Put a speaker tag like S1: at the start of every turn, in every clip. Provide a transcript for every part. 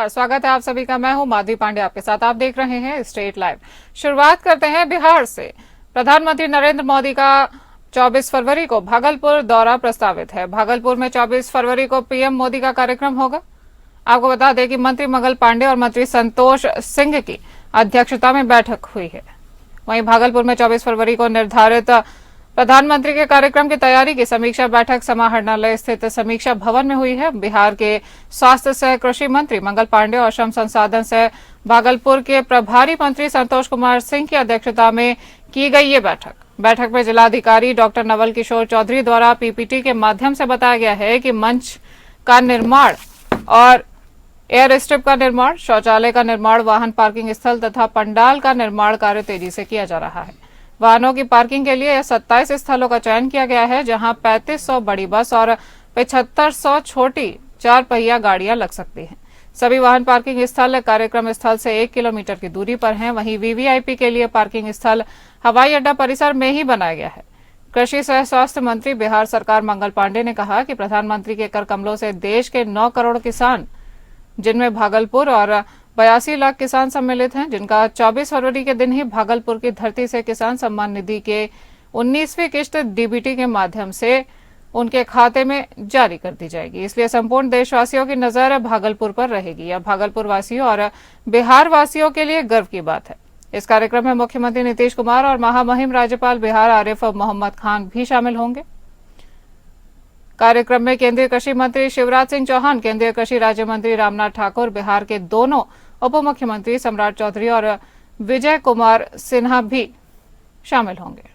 S1: नमस्कार, स्वागत है आप सभी का। मैं हूं माधवी पांडे आपके साथ। आप देख रहे हैं स्टेट लाइव। शुरुआत करते हैं बिहार से। प्रधानमंत्री नरेंद्र मोदी का 24 फरवरी को भागलपुर दौरा प्रस्तावित है। भागलपुर में 24 फरवरी को पीएम मोदी का कार्यक्रम होगा। आपको बता दें कि मंत्री मंगल पांडे और मंत्री संतोष सिंह की अध्यक्षता में बैठक हुई है। वहीं भागलपुर में 24 फरवरी को निर्धारित प्रधानमंत्री के कार्यक्रम की तैयारी की समीक्षा बैठक समाहरणालय स्थित समीक्षा भवन में हुई है। बिहार के स्वास्थ्य सह कृषि मंत्री मंगल पांडे और श्रम संसाधन सह भागलपुर के प्रभारी मंत्री संतोष कुमार सिंह की अध्यक्षता में की गई ये बैठक में जिलाधिकारी डॉक्टर नवल किशोर चौधरी द्वारा पीपीटी के माध्यम से बताया गया है कि मंच का निर्माण और एयर स्ट्रिप का निर्माण, शौचालय का निर्माण, वाहन पार्किंग स्थल तथा पंडाल का निर्माण कार्य तेजी से किया जा रहा है। वाहनों की पार्किंग के लिए 27 स्थलों का चयन किया गया है, जहां 3500 बड़ी बस और 7500 छोटी 4 पहिया गाड़ियां लग सकती हैं। सभी वाहन पार्किंग स्थल कार्यक्रम स्थल से 1 किलोमीटर की दूरी पर हैं। वहीं वीवीआईपी के लिए पार्किंग स्थल हवाई अड्डा परिसर में ही बनाया गया है। कृषि सह स्वास्थ्य मंत्री बिहार सरकार मंगल पांडे ने कहा कि प्रधानमंत्री के कर कमलों से देश के 9 करोड़ किसान, जिनमें भागलपुर और 82 लाख किसान सम्मिलित हैं, जिनका 24 फरवरी के दिन ही भागलपुर की धरती से किसान सम्मान निधि के 19वीं किश्त डीबीटी के माध्यम से उनके खाते में जारी कर दी जाएगी। इसलिए संपूर्ण देशवासियों की नजर भागलपुर पर रहेगी। यह भागलपुर वासियों और बिहार वासियों के लिए गर्व की बात है। इस कार्यक्रम में मुख्यमंत्री नीतीश कुमार और महामहिम राज्यपाल बिहार आरिफ मोहम्मद खान भी शामिल होंगे। कार्यक्रम में केंद्रीय कृषि मंत्री शिवराज सिंह चौहान, केंद्रीय कृषि राज्य मंत्री रामनाथ ठाकुर, बिहार के दोनों उप मुख्यमंत्री सम्राट चौधरी और विजय कुमार सिन्हा भी शामिल होंगे।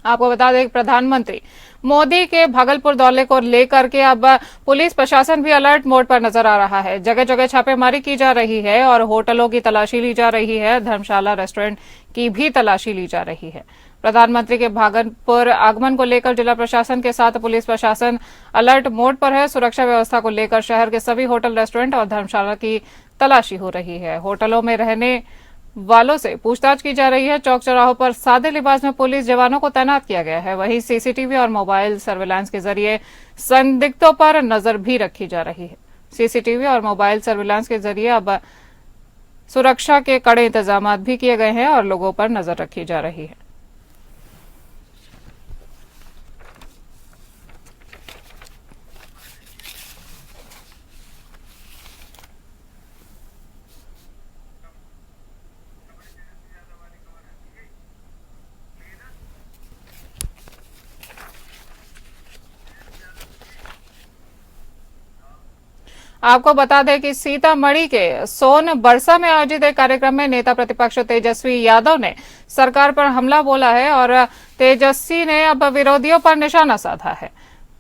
S1: आपको बता दें, प्रधानमंत्री मोदी के भागलपुर दौरे को लेकर के अब पुलिस प्रशासन भी अलर्ट मोड पर नजर आ रहा है। जगह जगह छापेमारी की जा रही है और होटलों की तलाशी ली जा रही है। धर्मशाला, रेस्टोरेंट की भी तलाशी ली जा रही है। प्रधानमंत्री के भागलपुर आगमन को लेकर जिला प्रशासन के साथ पुलिस प्रशासन अलर्ट मोड पर है। सुरक्षा व्यवस्था को लेकर शहर के सभी होटल, रेस्टोरेंट और धर्मशाला की तलाशी हो रही है। होटलों में रहने वालों से पूछताछ की जा रही है। चौक चौराहों पर सादे लिबास में पुलिस जवानों को तैनात किया गया है। वहीं सीसीटीवी और मोबाइल सर्विलांस के जरिए संदिग्धों पर नजर भी रखी जा रही है। सीसीटीवी और मोबाइल सर्विलांस के जरिए अब सुरक्षा के कड़े इंतजाम भी किए गए हैं और लोगों पर नजर रखी जा रही है। आपको बता दें कि सीतामढ़ी के सोनबरसा में आयोजित एक कार्यक्रम में नेता प्रतिपक्ष तेजस्वी यादव ने सरकार पर हमला बोला है और तेजस्वी ने अब विरोधियों पर निशाना साधा है।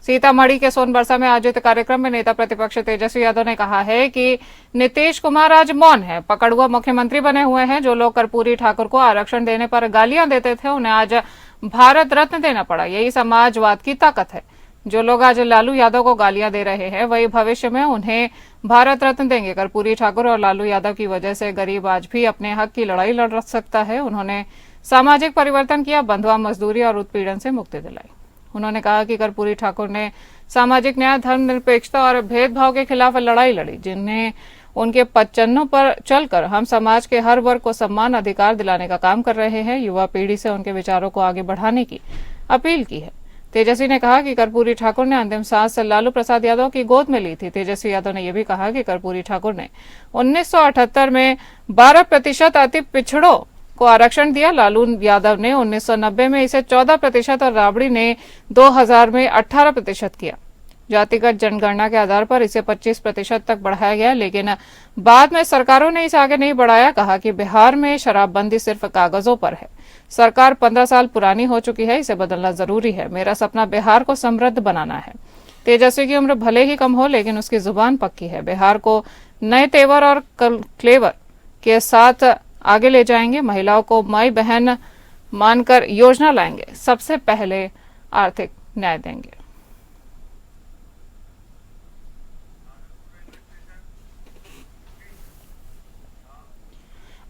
S1: सीतामढ़ी के सोनबरसा में आयोजित कार्यक्रम में नेता प्रतिपक्ष तेजस्वी यादव ने कहा है कि नीतीश कुमार आज मौन है, पकड़ुआ मुख्यमंत्री बने हुए हैं। जो लोग कर्पूरी ठाकुर को आरक्षण देने पर गालियां देते थे, उन्हें आज भारत रत्न देना पड़ा। यही समाजवाद की ताकत है। जो लोग आज लालू यादव को गालियां दे रहे हैं, वही भविष्य में उन्हें भारत रत्न देंगे। कर्पूरी ठाकुर और लालू यादव की वजह से गरीब आज भी अपने हक की लड़ाई लड़ सकता है। उन्होंने सामाजिक परिवर्तन किया, बंधुआ मजदूरी और उत्पीड़न से मुक्ति दिलाई। उन्होंने कहा कि कर्पूरी ठाकुर ने सामाजिक न्याय, धर्मनिरपेक्षता और भेदभाव के खिलाफ लड़ाई लड़ी, जिन्हें उनके पच्चनों पर चलकर हम समाज के हर वर्ग को सम्मान, अधिकार दिलाने का काम कर रहे हैं। युवा पीढ़ी से उनके विचारों को आगे बढ़ाने की अपील की है। तेजस्वी ने कहा कि कर्पूरी ठाकुर ने अंतिम सांस लालू प्रसाद यादव की गोद में ली थी। तेजस्वी यादव ने यह भी कहा कि कर्पूरी ठाकुर ने 1978 में 12% अति पिछड़ों को आरक्षण दिया। लालू यादव ने 1990 में इसे 14% और राबड़ी ने 2000 में 18% किया। जातिगत जनगणना के आधार पर इसे 25% तक बढ़ाया गया, लेकिन बाद में सरकारों ने इसे आगे नहीं बढ़ाया। कहा कि बिहार में शराबबंदी सिर्फ कागजों पर है। सरकार 15 साल पुरानी हो चुकी है, इसे बदलना जरूरी है। मेरा सपना बिहार को समृद्ध बनाना है। तेजस्वी की उम्र भले ही कम हो, लेकिन उसकी जुबान पक्की है। बिहार को नए तेवर और क्लेवर के साथ आगे ले जाएंगे। महिलाओं को माई बहन मानकर योजना लाएंगे। सबसे पहले आर्थिक न्याय देंगे।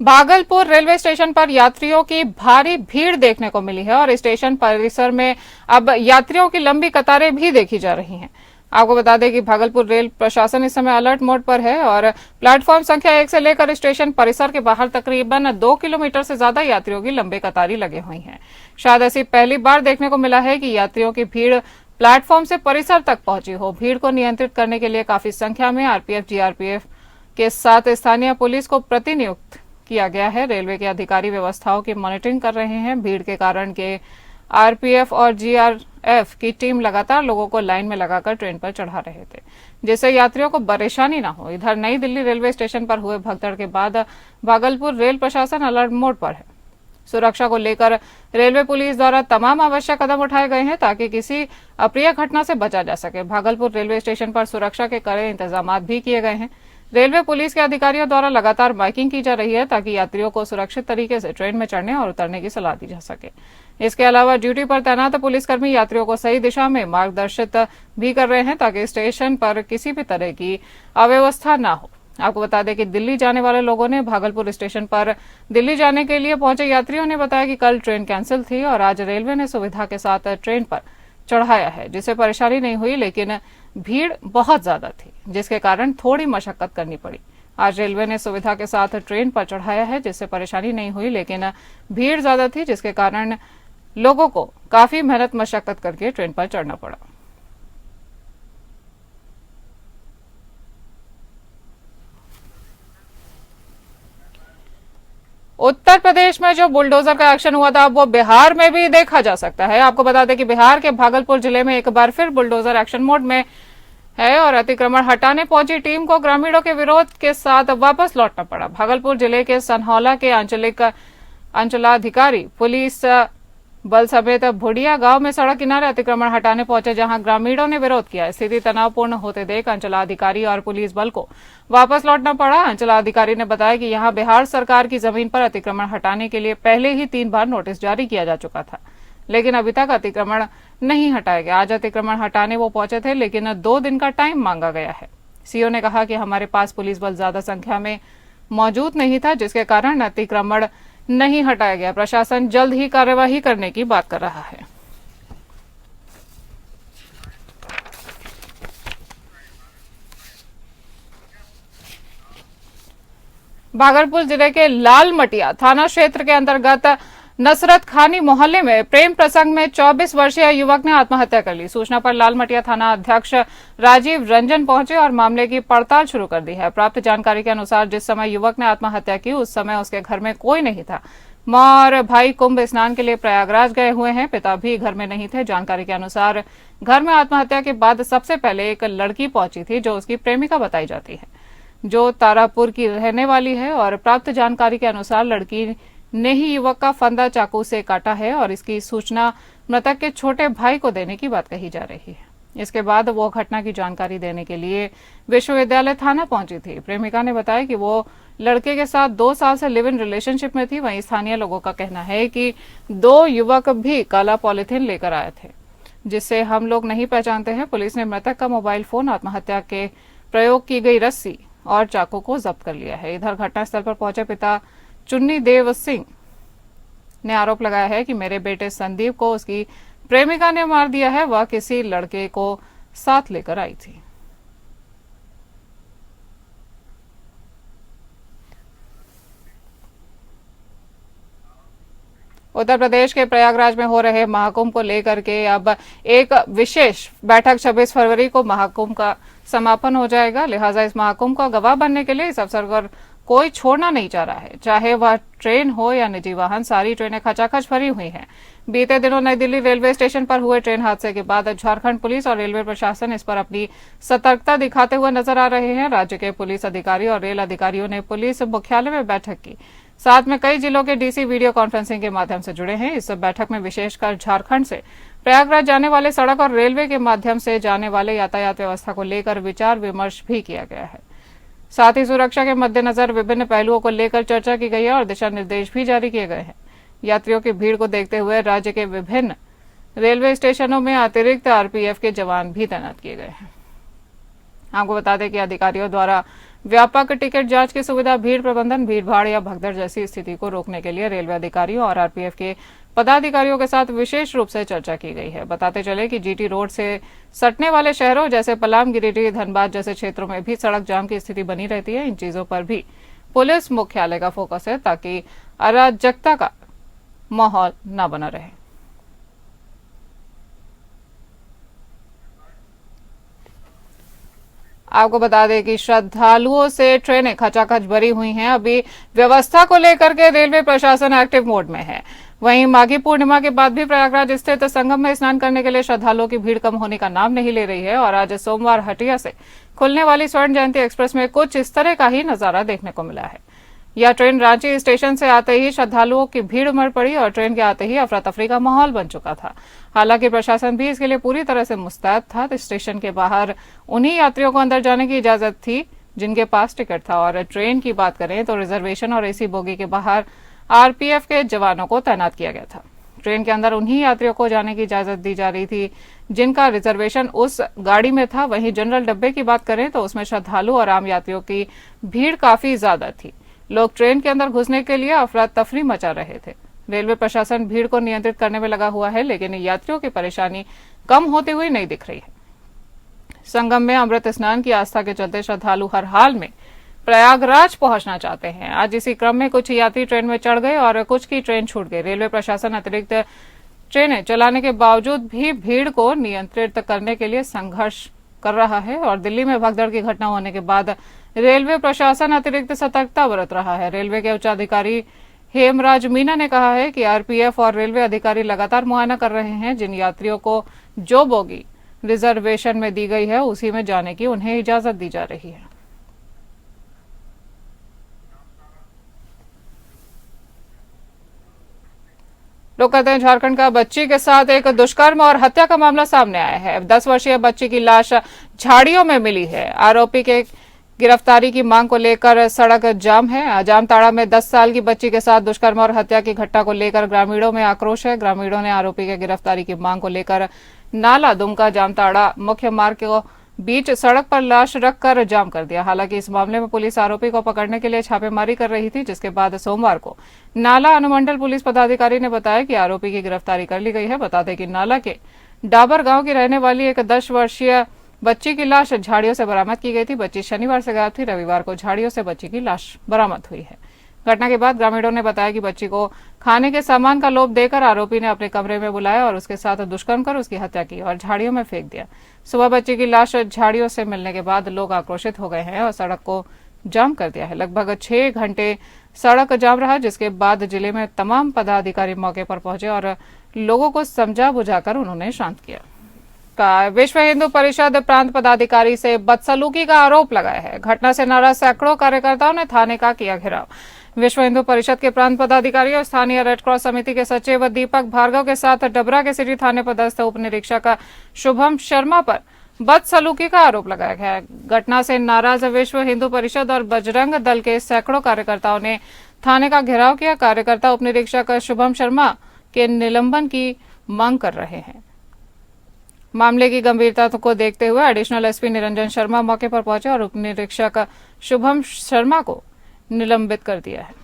S1: भागलपुर रेलवे स्टेशन पर यात्रियों की भारी भीड़ देखने को मिली है और स्टेशन परिसर में अब यात्रियों की लंबी कतारें भी देखी जा रही हैं। आपको बता दें कि भागलपुर रेल प्रशासन इस समय अलर्ट मोड पर है और प्लेटफॉर्म संख्या 1 से लेकर स्टेशन परिसर के बाहर तकरीबन 2 किलोमीटर से ज्यादा यात्रियों की लंबी कतारें लगी हुई हैं। शायद ऐसी पहली बार देखने को मिला है कि यात्रियों की भीड़ प्लेटफॉर्म से परिसर तक पहुंची हो। भीड़ को नियंत्रित करने के लिए काफी संख्या में आरपीएफ, जीआरपीएफ के साथ स्थानीय पुलिस को प्रतिनियुक्त किया गया है। रेलवे के अधिकारी व्यवस्थाओं की मॉनिटरिंग कर रहे हैं। भीड़ के कारण के आरपीएफ और जीआरएफ की टीम लगातार लोगों को लाइन में लगाकर ट्रेन पर चढ़ा रहे थे, जिससे यात्रियों को परेशानी न हो। इधर नई दिल्ली रेलवे स्टेशन पर हुए भगदड़ के बाद भागलपुर रेल प्रशासन अलर्ट मोड पर है। सुरक्षा को लेकर रेलवे पुलिस द्वारा तमाम आवश्यक कदम उठाए गए हैं ताकि किसी अप्रिय घटना से बचा जा सके। भागलपुर रेलवे स्टेशन पर सुरक्षा के कड़े इंतजाम भी किए गए हैं। रेलवे पुलिस के अधिकारियों द्वारा लगातार माइकिंग की जा रही है ताकि यात्रियों को सुरक्षित तरीके से ट्रेन में चढ़ने और उतरने की सलाह दी जा सके। इसके अलावा ड्यूटी पर तैनात पुलिसकर्मी यात्रियों को सही दिशा में मार्गदर्शित भी कर रहे हैं ताकि स्टेशन पर किसी भी तरह की अव्यवस्था न हो। आपको बता दें कि दिल्ली जाने वाले लोगों ने भागलपुर स्टेशन पर दिल्ली जाने के लिए पहुंचे यात्रियों ने बताया कि कल ट्रेन कैंसिल थी और आज रेलवे ने सुविधा के साथ ट्रेन पर चढ़ाया है, जिससे परेशानी नहीं हुई, लेकिन भीड़ बहुत ज्यादा थी जिसके कारण थोड़ी मशक्कत करनी पड़ी। आज रेलवे ने सुविधा के साथ ट्रेन पर चढ़ाया है, जिससे परेशानी नहीं हुई, लेकिन भीड़ ज्यादा थी जिसके कारण लोगों को काफी मेहनत मशक्कत करके ट्रेन पर चढ़ना पड़ा। उत्तर प्रदेश में जो बुलडोजर का एक्शन हुआ था वो बिहार में भी देखा जा सकता है। आपको बता दें कि बिहार के भागलपुर जिले में एक बार फिर बुलडोजर एक्शन मोड में है और अतिक्रमण हटाने पहुंची टीम को ग्रामीणों के विरोध के साथ वापस लौटना पड़ा। भागलपुर जिले के सनहौला के अंचलाधिकारी पुलिस बल समेत भुडिया गांव में सड़क किनारे अतिक्रमण हटाने पहुंचे, जहां ग्रामीणों ने विरोध किया। स्थिति तनावपूर्ण होते देख अंचलाधिकारी और पुलिस बल को वापस लौटना पड़ा। अंचलाधिकारी ने बताया कि यहां बिहार सरकार की जमीन पर अतिक्रमण हटाने के लिए पहले ही 3 बार नोटिस जारी किया जा चुका था, लेकिन अभी तक अतिक्रमण नहीं हटाया गया। आज अतिक्रमण हटाने वो पहुंचे थे, लेकिन 2 दिन का टाइम मांगा गया है। सीओ ने कहा कि हमारे पास पुलिस बल ज्यादा संख्या में मौजूद नहीं था, जिसके कारण अतिक्रमण नहीं हटाया गया। प्रशासन जल्द ही कार्यवाही करने की बात कर रहा है। भागलपुर जिले के लालमटिया थाना क्षेत्र के अंतर्गत नसरत खानी मोहल्ले में प्रेम प्रसंग में 24 वर्षीय युवक ने आत्महत्या कर ली। सूचना पर लालमटिया थाना अध्यक्ष राजीव रंजन पहुंचे और मामले की पड़ताल शुरू कर दी है। प्राप्त जानकारी के अनुसार जिस समय युवक ने आत्महत्या की उस समय उसके घर में कोई नहीं था। मां और भाई कुंभ स्नान के लिए प्रयागराज गए हुए हैं। पिता भी घर में नहीं थे। जानकारी के अनुसार घर में आत्महत्या के बाद सबसे पहले एक लड़की पहुंची थी जो उसकी प्रेमिका बताई जाती है, जो तारापुर की रहने वाली है और प्राप्त जानकारी के अनुसार लड़की ने ही युवक का फंदा चाकू से काटा है और इसकी सूचना मृतक के छोटे भाई को देने की बात कही जा रही है। इसके बाद वो घटना की जानकारी देने के लिए विश्वविद्यालय थाना पहुंची थी। प्रेमिका ने बताया कि वो लड़के के साथ 2 साल से लिव इन रिलेशनशिप में थी। वहीं स्थानीय लोगों का कहना है कि 2 युवक भी काला पॉलिथीन लेकर आए थे, जिससे हम लोग नहीं पहचानते हैं। पुलिस ने मृतक का मोबाइल फोन, आत्महत्या के प्रयोग की गई रस्सी और चाकू को जब्त कर लिया है। इधर घटनास्थल पर पहुंचे पिता चुन्नी देव सिंह ने आरोप लगाया है कि मेरे बेटे संदीप को उसकी प्रेमिका ने मार दिया है। वह किसी लड़के को साथ लेकर आई थी। उत्तर प्रदेश के प्रयागराज में हो रहे महाकुंभ को लेकर के अब एक विशेष बैठक 26 फरवरी को महाकुंभ का समापन हो जाएगा। लिहाजा इस महाकुंभ का गवाह बनने के लिए इस अवसर पर कोई छोड़ना नहीं चाह रहा है, चाहे वह ट्रेन हो या निजी वाहन। सारी ट्रेनें खचाखच भरी हुई हैं। बीते दिनों नई दिल्ली रेलवे स्टेशन पर हुए ट्रेन हादसे के बाद झारखंड पुलिस और रेलवे प्रशासन इस पर अपनी सतर्कता दिखाते हुए नजर आ रहे हैं। राज्य के पुलिस अधिकारी और रेल अधिकारियों ने पुलिस मुख्यालय में बैठक की। साथ में कई जिलों के डीसी वीडियो कॉन्फ्रेंसिंग के माध्यम से जुड़े हैं। इस बैठक में विशेषकर झारखंड से प्रयागराज जाने वाले सड़क और रेलवे के माध्यम से जाने वाले यातायात व्यवस्था को लेकर विचार विमर्श भी किया गया है। साथ ही सुरक्षा के मद्देनजर विभिन्न पहलुओं को लेकर चर्चा की गई है और दिशा निर्देश भी जारी किए गए हैं। यात्रियों की भीड़ को देखते हुए राज्य के विभिन्न रेलवे स्टेशनों में अतिरिक्त आरपीएफ के जवान भी तैनात किए गए हैं। आपको बता दें कि अधिकारियों द्वारा व्यापक टिकट जांच की सुविधा, भीड़ प्रबंधन, भीड़भाड़ या भगदड़ जैसी स्थिति को रोकने के लिए रेलवे अधिकारियों और आरपीएफ के पदाधिकारियों के साथ विशेष रूप से चर्चा की गई है। बताते चले कि जीटी रोड से सटने वाले शहरों जैसे पलाम, गिरिडीह, धनबाद जैसे क्षेत्रों में भी सड़क जाम की स्थिति बनी रहती है। इन चीजों पर भी पुलिस मुख्यालय का फोकस है ताकि अराजकता का माहौल न बना रहे। आपको बता दें कि श्रद्धालुओं से ट्रेनें खचाखच भरी हुई हैं। अभी व्यवस्था को लेकर के रेलवे प्रशासन एक्टिव मोड में है। वहीं माघी पूर्णिमा के बाद भी प्रयागराज स्थित संगम में स्नान करने के लिए श्रद्धालुओं की भीड़ कम होने का नाम नहीं ले रही है और आज सोमवार हटिया से खुलने वाली स्वर्ण जयंती एक्सप्रेस में कुछ इस तरह का ही नजारा देखने को मिला है। यह ट्रेन रांची स्टेशन से आते ही श्रद्धालुओं की भीड़ उमड़ पड़ी और ट्रेन के आते ही अफरा तफरी का माहौल बन चुका था। हालांकि प्रशासन भी इसके लिए पूरी तरह से मुस्तैद था। तो स्टेशन के बाहर उन्हीं यात्रियों को अंदर जाने की इजाजत थी जिनके पास टिकट था। और ट्रेन की बात करें तो रिजर्वेशन और एसी बोगी के बाहर आरपीएफ के जवानों को तैनात किया गया था। ट्रेन के अंदर उन्हीं यात्रियों को जाने की इजाजत दी जा रही थी जिनका रिजर्वेशन उस गाड़ी में था। वहीं जनरल डब्बे की बात करें तो उसमें श्रद्धालु और आम यात्रियों की भीड़ काफी ज्यादा थी। लोग ट्रेन के अंदर घुसने के लिए अफरा तफरी मचा रहे थे। रेलवे प्रशासन भीड़ को नियंत्रित करने में लगा हुआ है, लेकिन यात्रियों की परेशानी कम होती हुई नहीं दिख रही है। संगम में अमृत स्नान की आस्था के चलते श्रद्धालु हर हाल में प्रयागराज पहुंचना चाहते हैं। आज इसी क्रम में कुछ यात्री ट्रेन में चढ़ गए और कुछ की ट्रेन छूट गई। रेलवे प्रशासन अतिरिक्त ट्रेनें चलाने के बावजूद भी भीड़ को नियंत्रित करने के लिए संघर्ष कर रहा है और दिल्ली में भगदड़ की घटना होने के बाद रेलवे प्रशासन अतिरिक्त सतर्कता बरत रहा है। रेलवे के उच्चाधिकारी हेमराज मीना ने कहा है कि आरपीएफ और रेलवे अधिकारी लगातार मुआयना कर रहे हैं। जिन यात्रियों को जो बोगी रिजर्वेशन में दी गई है उसी में जाने की उन्हें इजाजत दी जा रही है। लोग कहते हैं झारखंड का बच्ची के साथ एक दुष्कर्म और हत्या का मामला सामने आया है। 10 वर्षीय बच्ची की लाश झाड़ियों में मिली है। आरोपी के गिरफ्तारी की मांग को लेकर सड़क जाम है। जामताड़ा में 10 साल की बच्ची के साथ दुष्कर्म और हत्या की घटना को लेकर ग्रामीणों में आक्रोश है। ग्रामीणों ने आरोपी के गिरफ्तारी की मांग को लेकर नाला, दुमका, जामताड़ा मुख्य मार्ग के बीच सड़क पर लाश रखकर जाम कर दिया। हालांकि इस मामले में पुलिस आरोपी को पकड़ने के लिए छापेमारी कर रही थी, जिसके बाद सोमवार को नाला अनुमंडल पुलिस पदाधिकारी ने बताया कि आरोपी की गिरफ्तारी कर ली गई है। बता दें कि नाला के डाबर गांव की रहने वाली एक 10 वर्षीय बच्ची की लाश झाड़ियों से बरामद की गई थी। बच्ची शनिवार से गायब थी। रविवार को झाड़ियों से बच्ची की लाश बरामद हुई है। घटना के बाद ग्रामीणों ने बताया कि बच्ची को खाने के सामान का लोभ देकर आरोपी ने अपने कमरे में बुलाया और उसके साथ दुष्कर्म कर उसकी हत्या की और झाड़ियों में फेंक दिया। सुबह बच्ची की लाश झाड़ियों से मिलने के बाद लोग आक्रोशित हो गए हैं और सड़क को जाम कर दिया है। लगभग 6 घंटे सड़क जाम रहा, जिसके बाद जिले में तमाम पदाधिकारी मौके पर पहुंचे और लोगों को समझा बुझाकर उन्होंने शांत किया। विश्व हिंदू परिषद प्रांत पदाधिकारी से बदसलूकी का आरोप लगाया है। घटना से नाराज सैकड़ों कार्यकर्ताओं ने थाने का किया घेराव। विश्व हिंदू परिषद के प्रांत पदाधिकारी और स्थानीय रेड क्रॉस समिति के सचिव दीपक भार्गव के साथ डबरा के सिटी थाने पदस्थ उप निरीक्षक शुभम शर्मा पर बदसलूकी का आरोप लगाया गया है। घटना से नाराज विश्व हिंदू परिषद और बजरंग दल के सैकड़ों कार्यकर्ताओं ने थाने का घेराव किया। कार्यकर्ता उप निरीक्षक शुभम शर्मा के निलंबन की मांग कर रहे हैं। मामले की गंभीरता को देखते हुए एडिशनल एसपी निरंजन शर्मा मौके पर पहुंचे और उप निरीक्षक शुभम शर्मा को निलंबित कर दिया है।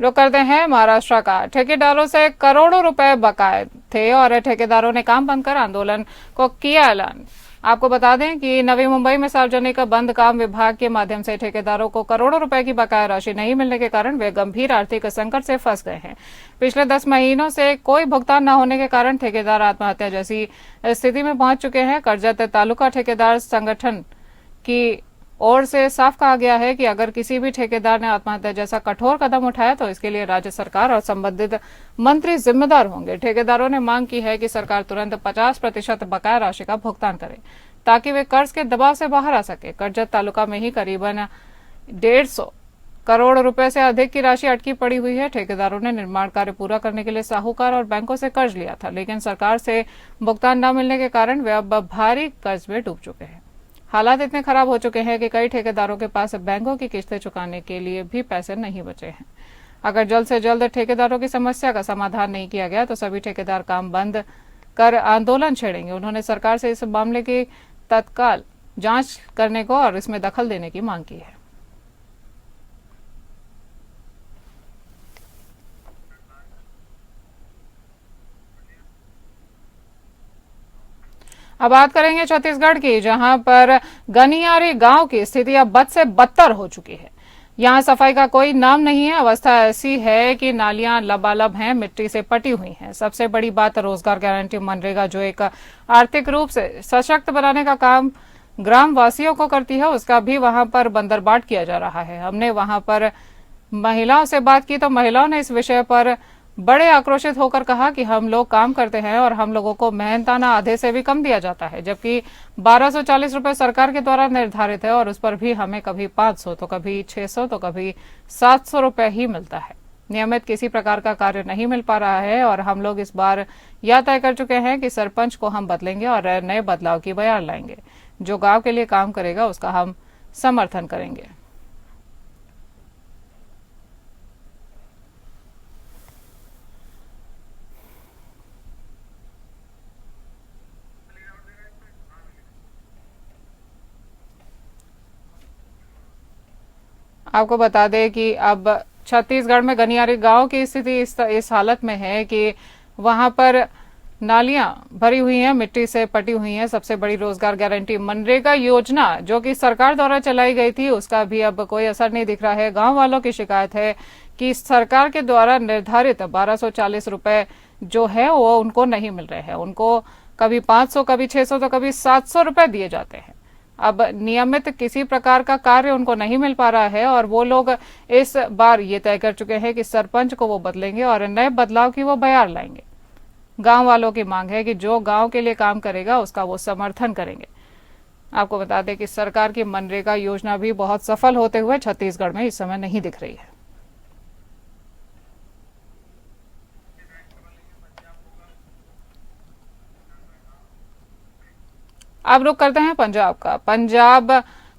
S1: रुक करते हैं महाराष्ट्र का। ठेकेदारों से करोड़ों रुपए बकाए थे और ठेकेदारों ने काम बंद कर आंदोलन को किया ऐलान। आपको बता दें कि नवी मुंबई में सार्वजनिक बंद काम विभाग के माध्यम से ठेकेदारों को करोड़ों रुपए की बकाया राशि नहीं मिलने के कारण वे गंभीर आर्थिक संकट से फंस गए हैं। पिछले 10 महीनों से कोई भुगतान न होने के कारण ठेकेदार आत्महत्या जैसी स्थिति में पहुंच चुके हैं। कर्जत तालुका ठेकेदार संगठन की ओर से साफ कहा गया है कि अगर किसी भी ठेकेदार ने आत्महत्या जैसा कठोर कदम उठाया तो इसके लिए राज्य सरकार और संबंधित मंत्री जिम्मेदार होंगे। ठेकेदारों ने मांग की है कि सरकार तुरंत 50% बकाया राशि का भुगतान करे ताकि वे कर्ज के दबाव से बाहर आ सके। कर्जत तालुका में ही करीबन 150 करोड़ रुपए से अधिक की राशि अटकी पड़ी हुई है। ठेकेदारों ने निर्माण कार्य पूरा करने के लिए साहूकार और बैंकों से कर्ज लिया था, लेकिन सरकार से भुगतान न मिलने के कारण वे अब भारी कर्ज में डूब चुके हैं। हालात इतने खराब हो चुके हैं कि कई ठेकेदारों के पास बैंकों की किस्तें चुकाने के लिए भी पैसे नहीं बचे हैं। अगर जल्द से जल्द ठेकेदारों की समस्या का समाधान नहीं किया गया तो सभी ठेकेदार काम बंद कर आंदोलन छेड़ेंगे। उन्होंने सरकार से इस मामले की तत्काल जांच करने को और इसमें दखल देने की मांग की है। अब बात करेंगे छत्तीसगढ़ की, जहां पर गनियारी गांव की स्थिति अब बद से बदतर हो चुकी है। यहां सफाई का कोई नाम नहीं है। अवस्था ऐसी है कि नालियां लबालब हैं, मिट्टी से पटी हुई हैं। सबसे बड़ी बात रोजगार गारंटी मनरेगा, जो एक आर्थिक रूप से सशक्त बनाने का काम ग्राम वासियों को करती है, उसका भी वहां पर बंदरबाट किया जा रहा है। हमने वहां पर महिलाओं से बात की तो महिलाओं ने इस विषय पर बड़े आक्रोशित होकर कहा कि हम लोग काम करते हैं और हम लोगों को मेहनताना आधे से भी कम दिया जाता है, जबकि 1240 रुपए सरकार के द्वारा निर्धारित है और उस पर भी हमें कभी 500 तो कभी 600 तो कभी 700 रुपए ही मिलता है। नियमित किसी प्रकार का कार्य नहीं मिल पा रहा है और हम लोग इस बार यह तय कर चुके हैं कि सरपंच को हम बदलेंगे और नए बदलाव की बयान लाएंगे। जो गांव के लिए काम करेगा उसका हम समर्थन करेंगे। आपको बता दें कि अब छत्तीसगढ़ में गनियारी गांव की स्थिति इस हालत में है कि वहां पर नालियां भरी हुई हैं, मिट्टी से पटी हुई हैं। सबसे बड़ी रोजगार गारंटी मनरेगा योजना जो कि सरकार द्वारा चलाई गई थी, उसका भी अब कोई असर नहीं दिख रहा है। गांव वालों की शिकायत है कि सरकार के द्वारा निर्धारित 1240 रुपए जो है वो उनको नहीं मिल रहे हैं। उनको कभी 500, कभी 600 तो कभी 700 रुपए दिए जाते हैं। अब नियमित किसी प्रकार का कार्य उनको नहीं मिल पा रहा है और वो लोग इस बार ये तय कर चुके हैं कि सरपंच को वो बदलेंगे और नए बदलाव की वो बयान लाएंगे। गांव वालों की मांग है कि जो गांव के लिए काम करेगा उसका वो समर्थन करेंगे। आपको बता दें कि सरकार की मनरेगा योजना भी बहुत सफल होते हुए छत्तीसगढ़ में इस समय नहीं दिख रही है। अब रुक करते हैं पंजाब का। पंजाब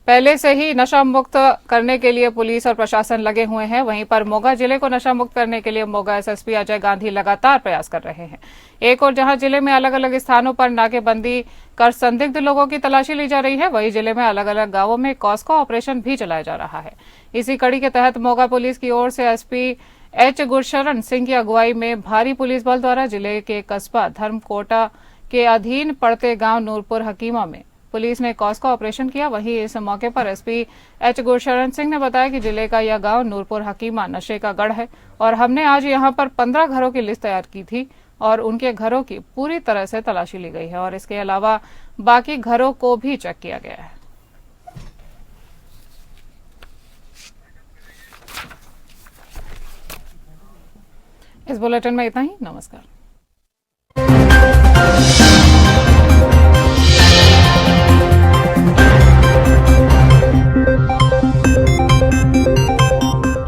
S1: पहले से ही नशा मुक्त करने के लिए पुलिस और प्रशासन लगे हुए हैं। वहीं पर मोगा जिले को नशा मुक्त करने के लिए मोगा एसएसपी अजय गांधी लगातार प्रयास कर रहे हैं। एक और जहां जिले में अलग अलग स्थानों पर नाकेबंदी कर संदिग्ध लोगों की तलाशी ली जा रही है, वहीं जिले में अलग अलग गांवों में कॉस्को ऑपरेशन भी चलाया जा रहा है। इसी कड़ी के तहत मोगा पुलिस की ओर से एसपी एच गुरशरण सिंह की अगुवाई में भारी पुलिस बल द्वारा जिले के कस्बा धर्मकोटा के अधीन पड़ते गांव नूरपुर हकीमा में पुलिस ने कॉस्को ऑपरेशन किया। वहीं इस मौके पर एसपी एच गुरशरण सिंह ने बताया कि जिले का यह गांव नूरपुर हकीमा नशे का गढ़ है और हमने आज यहां पर 15 घरों की लिस्ट तैयार की थी और उनके घरों की पूरी तरह से तलाशी ली गई है और इसके अलावा बाकी घरों को भी चेक किया गया है। इस बुलेटिन में इतना ही। नमस्कार।